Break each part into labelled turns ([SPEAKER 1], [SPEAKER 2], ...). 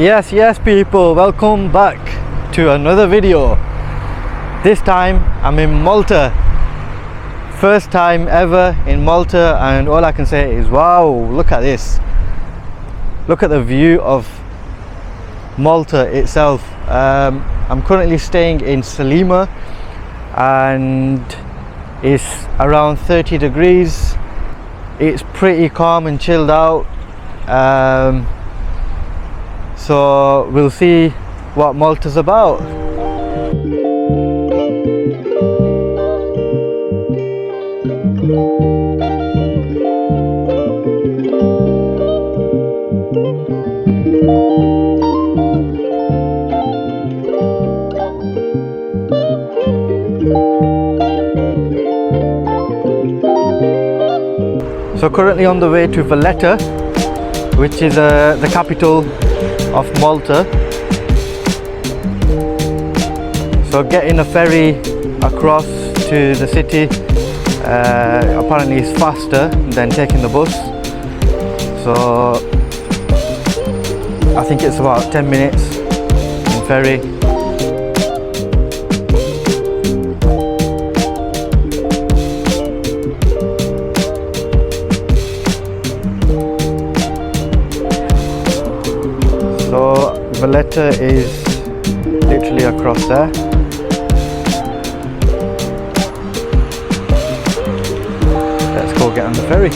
[SPEAKER 1] Yes people, welcome back to another video. This time I'm in Malta. First time ever in Malta, and all I can say is wow, look at this. Look at the view of Malta itself. I'm currently staying in Salima and it's around 30 degrees. It's pretty calm and chilled out. So we'll see what Malta's about. So currently on the way to Valletta, which is the capital of Malta. So getting a ferry across to the city apparently is faster than taking the bus. So I think it's about 10 minutes in ferry. So Valletta is literally across there. Let's go get on the ferry.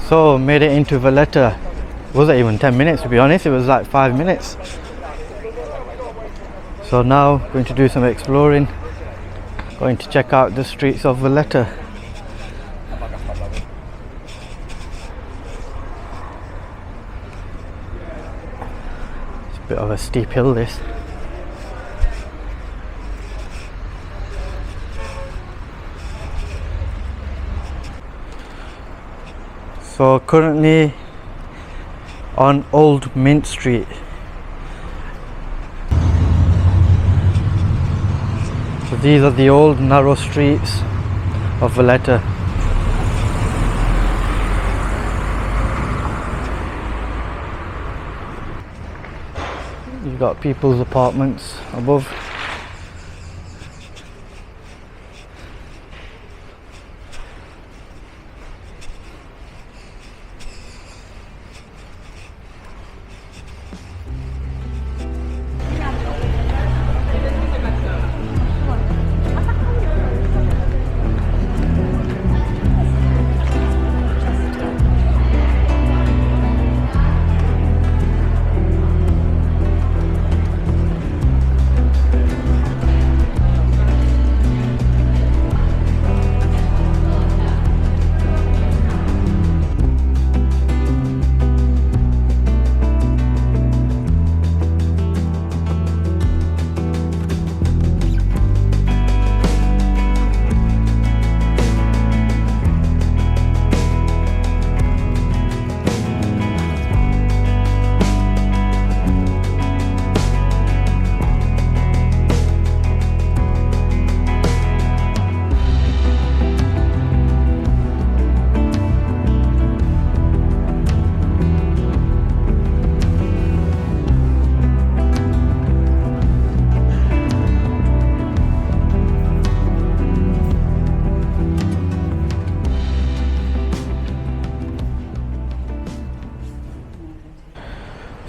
[SPEAKER 1] So made it into Valletta. Wasn't even 10 minutes to be honest, it was like 5 minutes. So now going to do some exploring, going to check out the streets of Valletta. It's a bit of a steep hill this. So currently on Old Mint Street. So these are the old narrow streets of Valletta. You've got people's apartments above.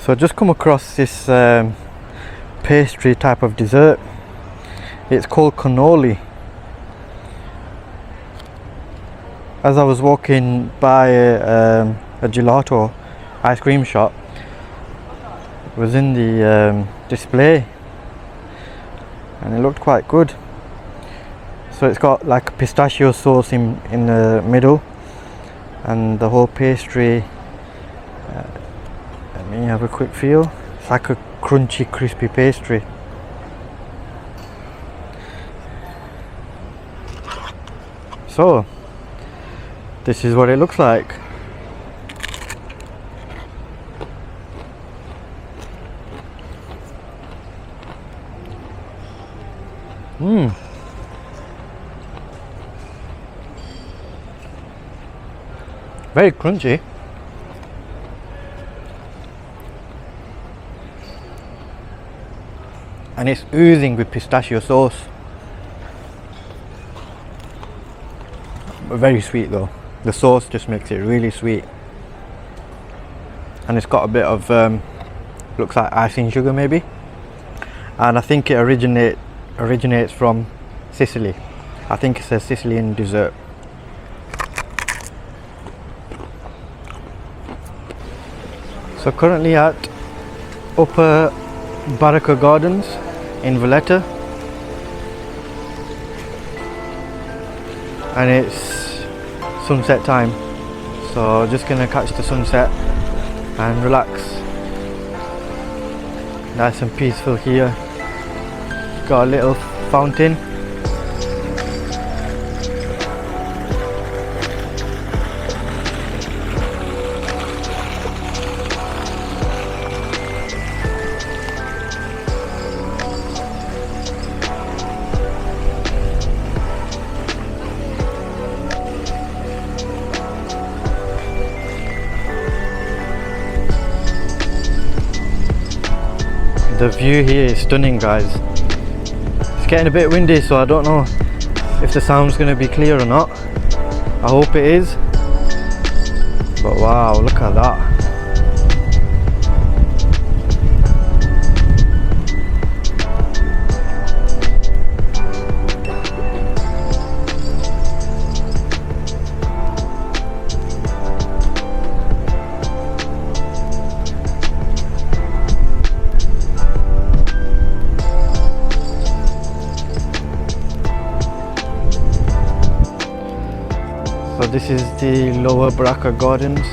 [SPEAKER 1] So I just come across this pastry type of dessert. It's called cannoli. As I was walking by a gelato ice cream shop, it was in the display and it looked quite good. So it's got like a pistachio sauce in the middle, and the whole pastry Let me have a quick feel. It's like a crunchy, crispy pastry. So, this is what it looks like. Very crunchy. And it's oozing with pistachio sauce. Very sweet though. The sauce just makes it really sweet. And it's got a bit of, looks like icing sugar maybe. And I think it originates from Sicily. I think it's a Sicilian dessert. So currently at Upper Baraka Gardens in Valletta, and it's sunset time, so just gonna catch the sunset and relax. Nice and peaceful here. Got a little fountain. The view here is stunning, guys. It's getting a bit windy, so I don't know if the sound's going to be clear or not. I hope it is. But wow, look at that. So this is the Lower Baraka Gardens.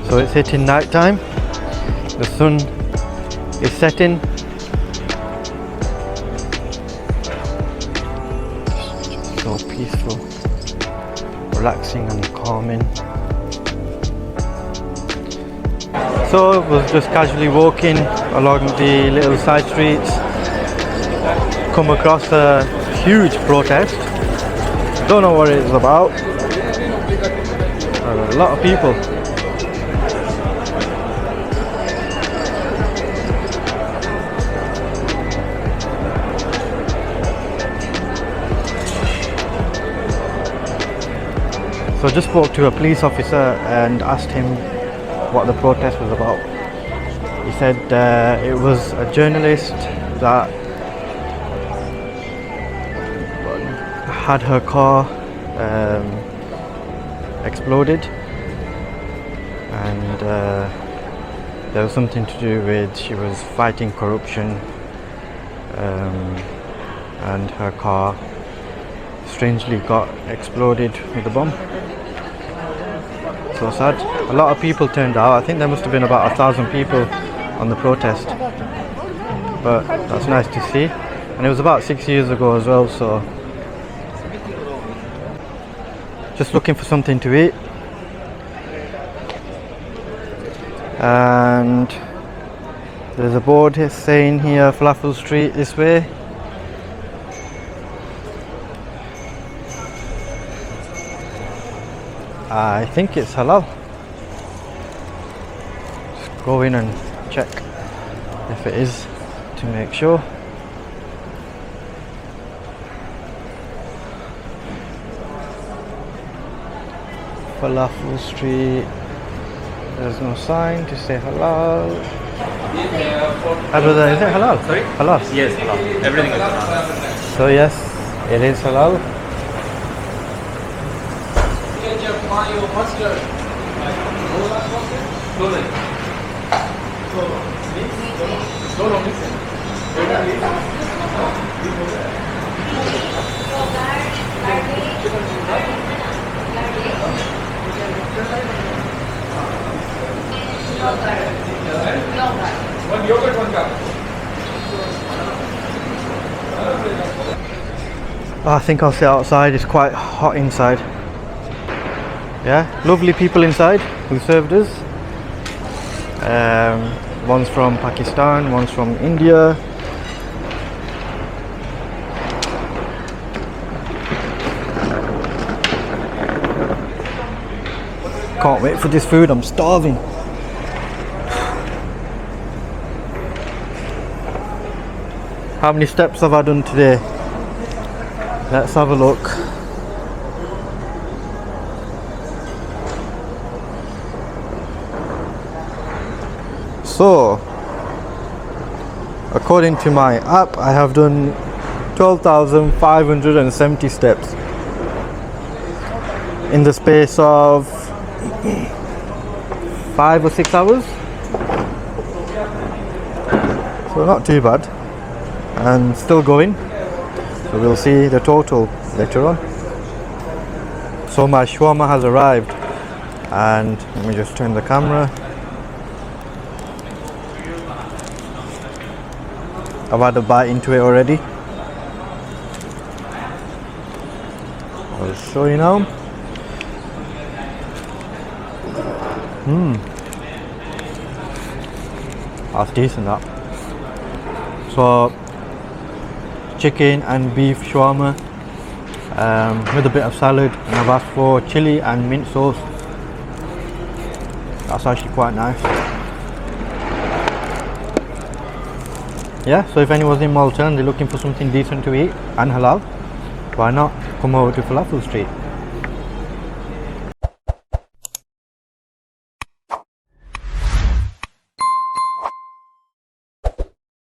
[SPEAKER 1] So it's hitting night time, the sun is setting. Just so peaceful, relaxing and calming. So I was just casually walking along the little side streets, come across a huge protest. Don't know what it's about. A lot of people. So I just spoke to a police officer and asked him what the protest was about. He said it was a journalist that had her car exploded, and there was something to do with she was fighting corruption, and her car strangely got exploded with a bomb. So sad. A lot of people turned out. I think there must have been about 1,000 people on the protest, but that's nice to see. And it was about 6 years ago as well, so just looking for something to eat. And there's a board here saying here Falafel Street this way. I think it's halal. Just go in and check if it is to make sure. Falafel Street. There's no sign to say halal. Hi brother, is it halal?
[SPEAKER 2] Sorry?
[SPEAKER 1] Halal.
[SPEAKER 2] Yes, halal. Everything is halal.
[SPEAKER 1] So yes, it is halal.
[SPEAKER 2] One yogurt, one cup.
[SPEAKER 1] I think I'll sit outside, it's quite hot inside. Yeah, lovely people inside who served us. One's from Pakistan, one's from India. Can't wait for this food, I'm starving. How many steps have I done today? Let's have a look. So, according to my app, I have done 12,570 steps in the space of 5 or 6 hours. So not too bad, and still going. So we'll see the total later on. So my shawarma has arrived, and let me just turn the camera. I've had a bite into it already. I'll show you now. That's decent, that. So chicken and beef shawarma with a bit of salad, and I've asked for chili and mint sauce. That's actually quite nice. Yeah, so if anyone's in Malta and they're looking for something decent to eat and halal, why not come over to Falafel Street?